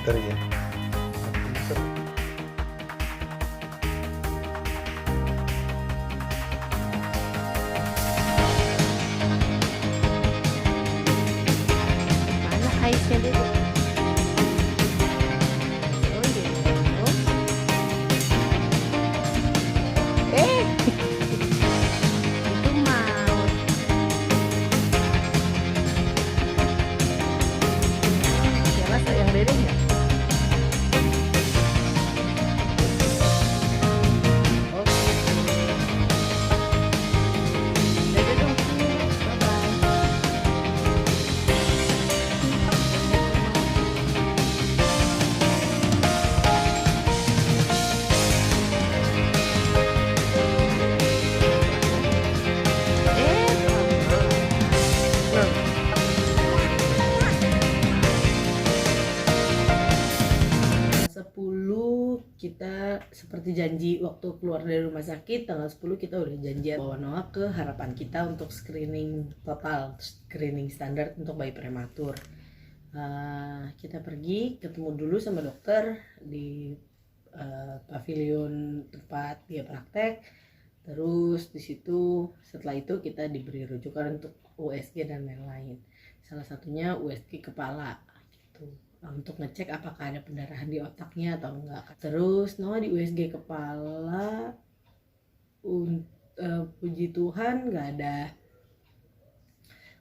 dokter ya. Mana aisnya dulu? Oh, gitu. Itu mau. Siapa yang dereng ya? Oh, gitu. Dadah dong. Bye-bye. Sepuluh kita seperti janji waktu keluar dari rumah sakit tanggal 10 kita udah janji bawa Noah ke harapan kita untuk screening total, screening standar untuk bayi prematur. Kita pergi ketemu dulu sama dokter di pavilion tempat dia praktek. Terus di situ setelah itu kita diberi rujukan untuk USG dan lain-lain. Salah satunya USG kepala gitu. Untuk ngecek apakah ada pendarahan di otaknya atau enggak. Terus Noah di USG kepala puji Tuhan nggak ada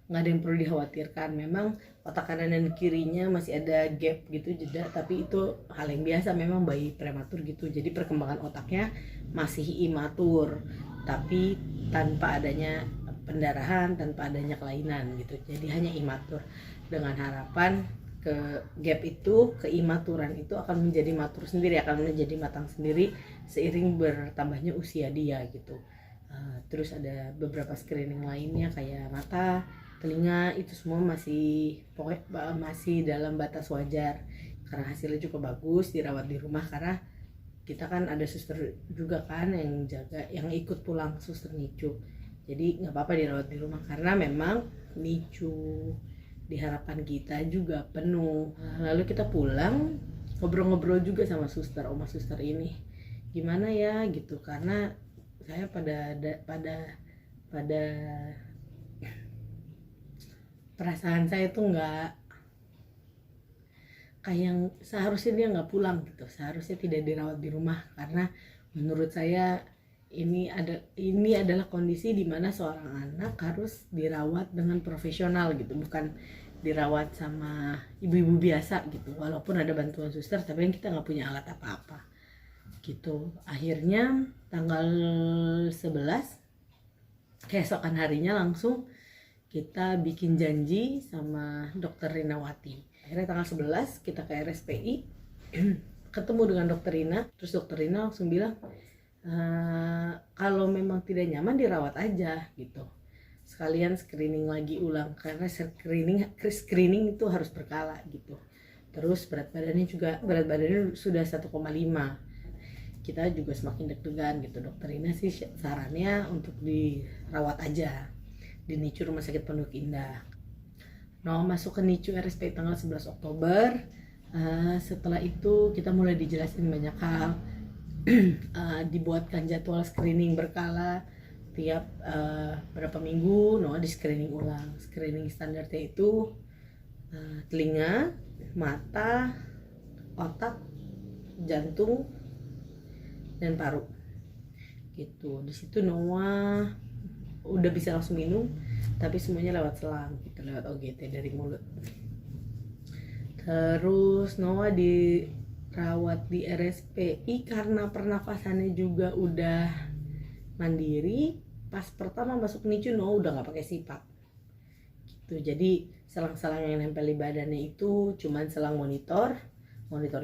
yang perlu dikhawatirkan. Memang otak kanan dan kirinya masih ada gap gitu, jeda, tapi itu hal yang biasa, memang bayi prematur gitu. Jadi perkembangan otaknya masih imatur, tapi tanpa adanya pendarahan, tanpa adanya kelainan gitu. Jadi hanya imatur, dengan harapan ke gap itu, keimaturan itu akan menjadi matur sendiri, akan menjadi matang sendiri seiring bertambahnya usia dia gitu. Terus ada beberapa screening lainnya kayak mata, telinga, itu semua masih dalam batas wajar karena hasilnya cukup bagus. Dirawat di rumah karena kita kan ada suster juga kan yang jaga, yang ikut pulang, suster NICU. Jadi nggak apa-apa dirawat di rumah karena memang NICU di harapan kita juga penuh. Lalu kita pulang ngobrol-ngobrol juga sama suster, oma suster ini gimana ya gitu, karena saya pada perasaan saya tuh nggak kayak yang seharusnya dia nggak pulang gitu, seharusnya tidak dirawat di rumah, karena menurut saya ini adalah kondisi di mana seorang anak harus dirawat dengan profesional gitu, bukan dirawat sama ibu-ibu biasa gitu. Walaupun ada bantuan suster, tapi kita nggak punya alat apa-apa gitu. Akhirnya tanggal 11 keesokan harinya langsung kita bikin janji sama dokter Rinawati. Akhirnya tanggal 11 kita ke RSPI ketemu dengan dokter Rina. Terus dokter Rina langsung bilang kalau memang tidak nyaman dirawat aja gitu, sekalian screening lagi ulang, karena screening itu harus berkala gitu. Terus berat badannya sudah 1,5. Kita juga semakin deg-degan gitu. Dokter Rina sih sarannya untuk dirawat aja di NICU Rumah Sakit Pondok Indah. Masuk ke NICU RSPI tanggal 11 Oktober. Setelah itu kita mulai dijelasin banyak hal. Dibuatkan jadwal screening berkala tiap berapa minggu Noah di screening ulang. Screening standarnya itu telinga, mata, otak, jantung, dan paru gitu. Di situ Noah udah bisa langsung minum, tapi semuanya lewat selang gitu, lewat OGT dari mulut. Terus Noah dirawat di RSPI karena pernafasannya juga udah mandiri. Pas pertama masuk NICU Noah udah nggak pakai CPAP gitu. Jadi selang-selang yang nempel di badannya itu cuman selang monitor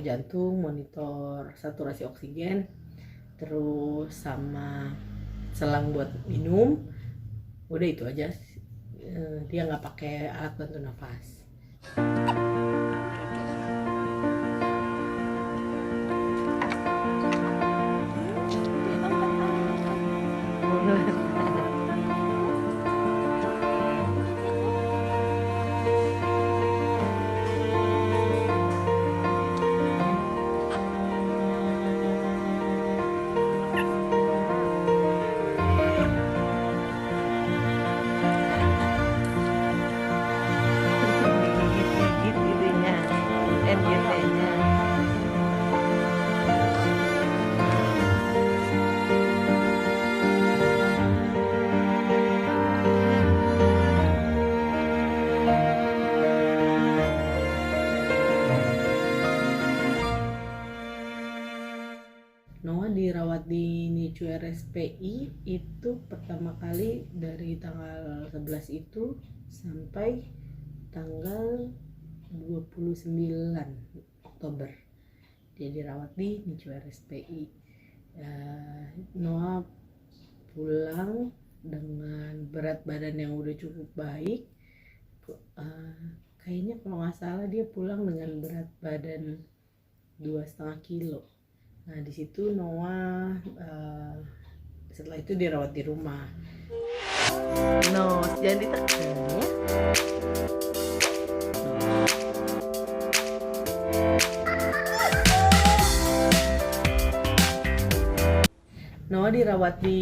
jantung, monitor saturasi oksigen, terus sama selang buat minum. Udah itu aja. Dia nggak pakai alat bantu nafas. dirawat di NICU RSPI itu pertama kali dari tanggal 11 itu sampai tanggal 29 Oktober dia dirawat di NICU RSPI. Noah pulang dengan berat badan yang udah cukup baik. Kayaknya kalau nggak salah dia pulang dengan berat badan 2,5 kilo. Nah di situ Noah setelah itu dirawat di rumah. No, jangan ditekan ya. Noah dirawat di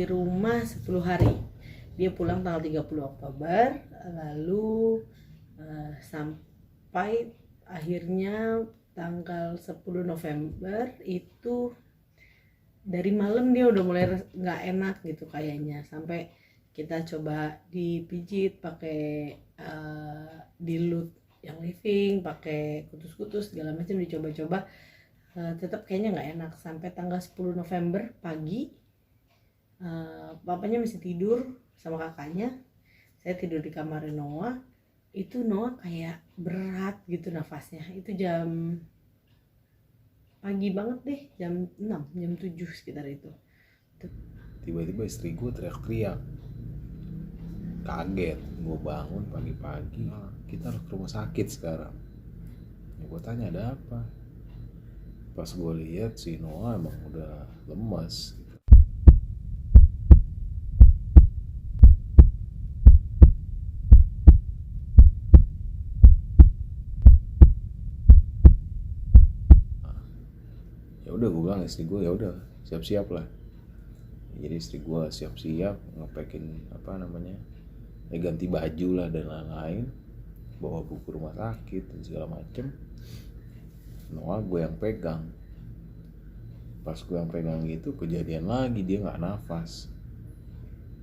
rumah 10 hari. Dia pulang tanggal 30 Oktober, lalu sampai akhirnya tanggal 10 November itu dari malam dia udah mulai nggak enak gitu kayaknya, sampai kita coba dipijit pakai dilut yang living, pakai kutus-kutus segala macam dicoba-coba, tetap kayaknya nggak enak. Sampai tanggal 10 November pagi, papanya masih tidur sama kakaknya, saya tidur di kamar Noah. Itu Noah kayak berat gitu nafasnya. Itu jam pagi banget deh, jam 6, jam 7 sekitar itu. Tiba-tiba istri gue teriak-teriak, kaget. Gue bangun pagi-pagi, kita harus ke rumah sakit sekarang. Gue tanya ada apa. Pas gue lihat si Noah emang udah lemas. Ya udah gue bilang istri gue, ya udah siap-siap lah. Jadi istri gue siap-siap ngepekin ganti baju lah dan lain-lain, bawa buku rumah sakit dan segala macem. Noah gue yang pegang. Pas gue yang pegang gitu kejadian lagi, dia nggak nafas.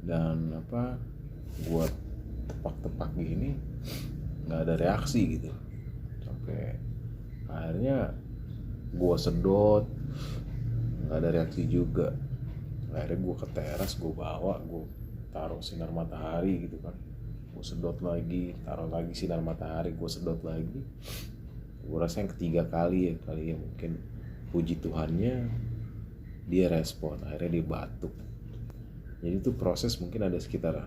Dan gue tepak-tepak gini nggak ada reaksi gitu. Sampai akhirnya gue sedot, nggak ada reaksi juga. Akhirnya gue ke teras, gue bawa, gue taruh sinar matahari gitu kan. Gue sedot lagi, taruh lagi sinar matahari, gue sedot lagi. Gue rasa yang ketiga kali ya mungkin, puji Tuhannya dia respon. Akhirnya dia batuk. Jadi itu proses mungkin ada sekitar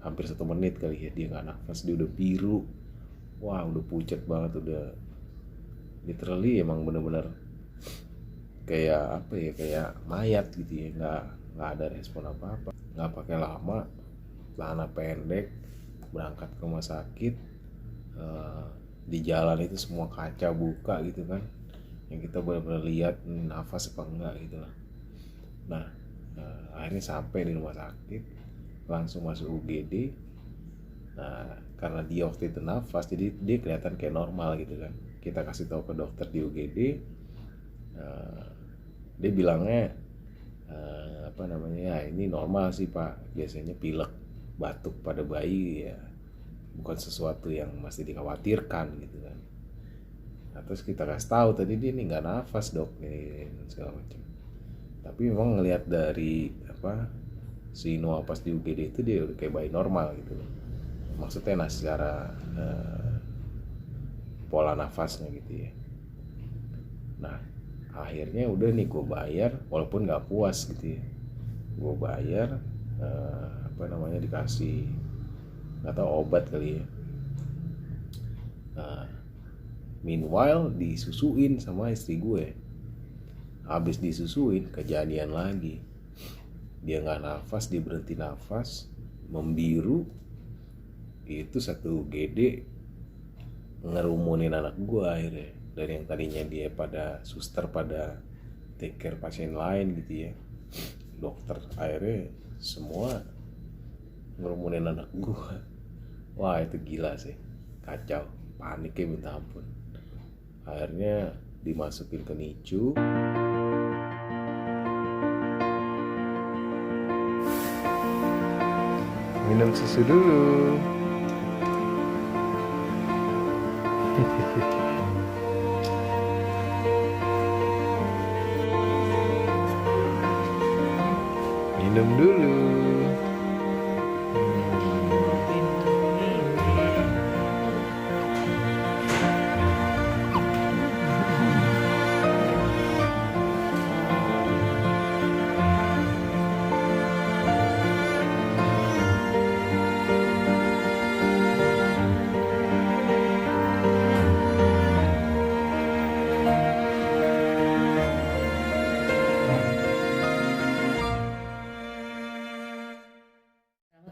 hampir 1 menit kali ya, dia nggak nafas, dia udah biru, wah udah pucat banget, udah literally emang bener-bener kayak kayak mayat gitu ya, nggak ada respon apa-apa. Nggak pakai lama, celana pendek, berangkat ke rumah sakit. Di jalan itu semua kaca buka gitu kan, yang kita benar-benar lihat nafas apa enggak gitu lah. Nah akhirnya sampai di rumah sakit, langsung masuk UGD. Nah karena dia waktu itu nafas, jadi dia kelihatan kayak normal gitu kan. Kita kasih tahu ke dokter di UGD, dia bilangnya ya ini normal sih Pak, biasanya pilek batuk pada bayi ya, bukan sesuatu yang mesti dikhawatirkan gitu kan. Nah, terus kita kasih tahu tadi dia nih nggak nafas dok nih segala macam. Tapi memang ngelihat dari si Noah pas di UGD itu dia udah kayak bayi normal gitu. Maksudnya secara pola nafasnya gitu ya. Nah akhirnya udah nih gue bayar, walaupun nggak puas gitu ya. Gue bayar dikasih nggak tahu obat kali ya. Meanwhile disusuin sama istri gue. Habis disusuin kejadian lagi, dia nggak nafas, dia berhenti nafas, membiru. Itu satu GD ngerumunin anak gue akhirnya. Dari yang tadinya dia pada suster, pada take care pasien lain gitu ya, dokter akhirnya semua ngerumunin anak gue. Wah itu gila sih, kacau, paniknya minta ampun. Akhirnya dimasukin ke NICU. Minum susu dulu. Minum dulu.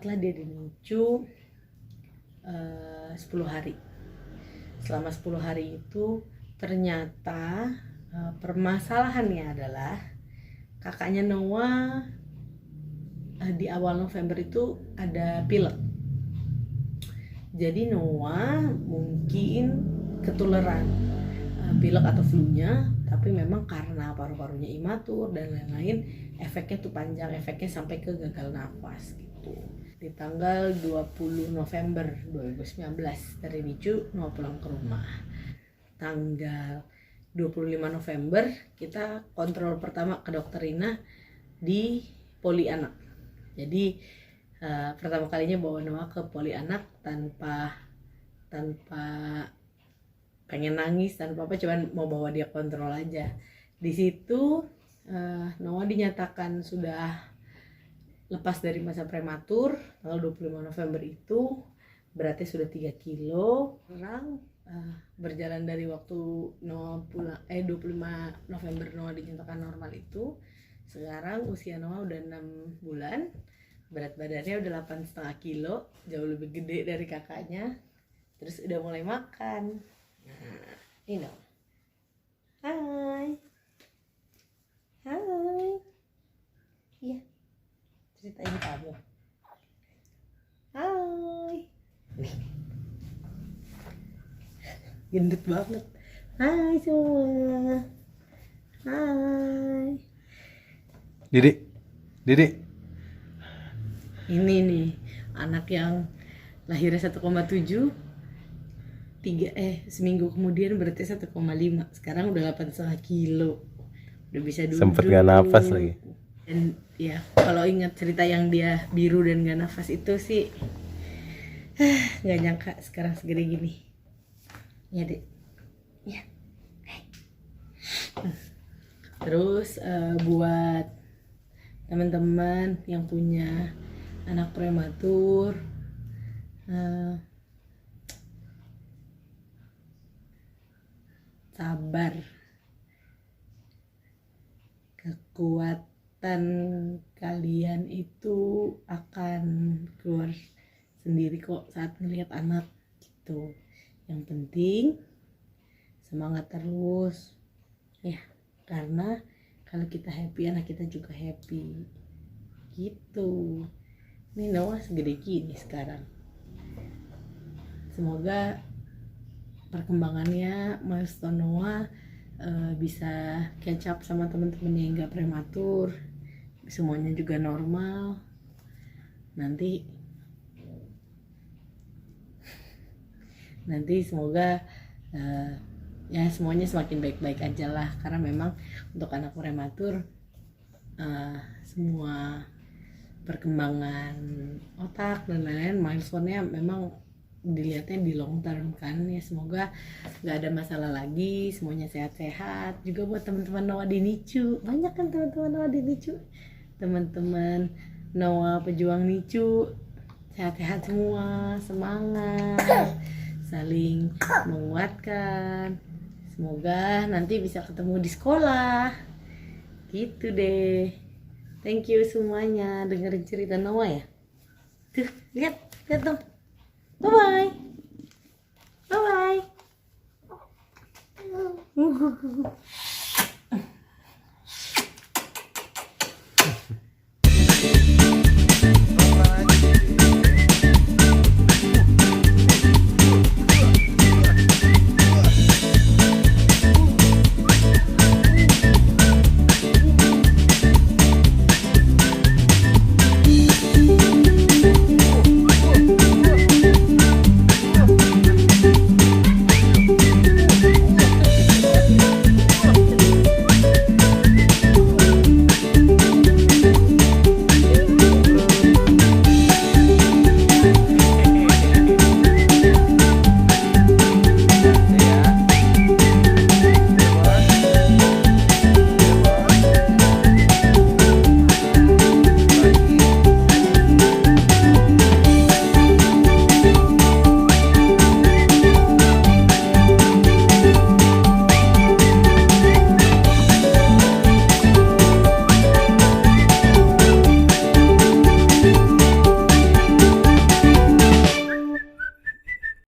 Rawatlah dia di NICU 10 hari. Selama 10 hari itu ternyata permasalahannya adalah kakaknya Noah di awal November itu ada pilek. Jadi Noah mungkin ketularan pilek atau flu-nya, tapi memang karena paru-parunya imatur dan lain-lain, efeknya tuh panjang, efeknya sampai ke gagal nafas gitu. Di tanggal 20 November 2019 dari NICU Noah pulang ke rumah. Tanggal 25 November kita kontrol pertama ke dokter Rina di poli anak. Jadi pertama kalinya bawa Noah ke poli anak tanpa pengen nangis, tanpa apa, cuman mau bawa dia kontrol aja. Di situ Noah dinyatakan sudah lepas dari masa prematur tanggal 25 November itu, beratnya sudah 3 kilo. Sekarang berjalan dari waktu Noah pulang 25 November Noah dinyatakan normal itu, sekarang usia Noah udah 6 bulan, berat badannya udah 8,5 kilo, jauh lebih gede dari kakaknya, terus udah mulai makan. Nah, ini Noah. Hai. Iya, ceritain kamu. Hai. Nih. Gendut banget. Hai semua. Hai. Didi. Ini nih anak yang lahirnya 1,7, seminggu kemudian beratnya 1,5. Sekarang udah 8,5 kilo. Udah bisa duduk. Sempet gak nafas lagi. Dan ya kalau ingat cerita yang dia biru dan gak nafas itu sih gak nyangka sekarang segede gini ya dek ya. Terus buat teman-teman yang punya anak prematur, sabar, kekuatan kalian itu akan keluar sendiri kok saat melihat anak gitu. Yang penting semangat terus ya, karena kalau kita happy anak kita juga happy gitu. Ini Noah segede gini sekarang. Semoga perkembangannya milestone Noah bisa catch up sama teman-teman yang gak prematur, semuanya juga normal. Nanti semoga ya semuanya semakin baik-baik aja lah, karena memang untuk anak prematur semua perkembangan otak dan lain-lain milestone-nya memang dilihatnya di long term kan ya. Semoga nggak ada masalah lagi, semuanya sehat-sehat. Juga buat teman-teman Noah di NICU, banyak kan teman-teman Noah di NICU, teman-teman Noah pejuang NICU, sehat-sehat semua, semangat, saling menguatkan. Semoga nanti bisa ketemu di sekolah gitu deh. Thank you semuanya dengerin cerita Noah ya. Tuh lihat dong. Bye bye.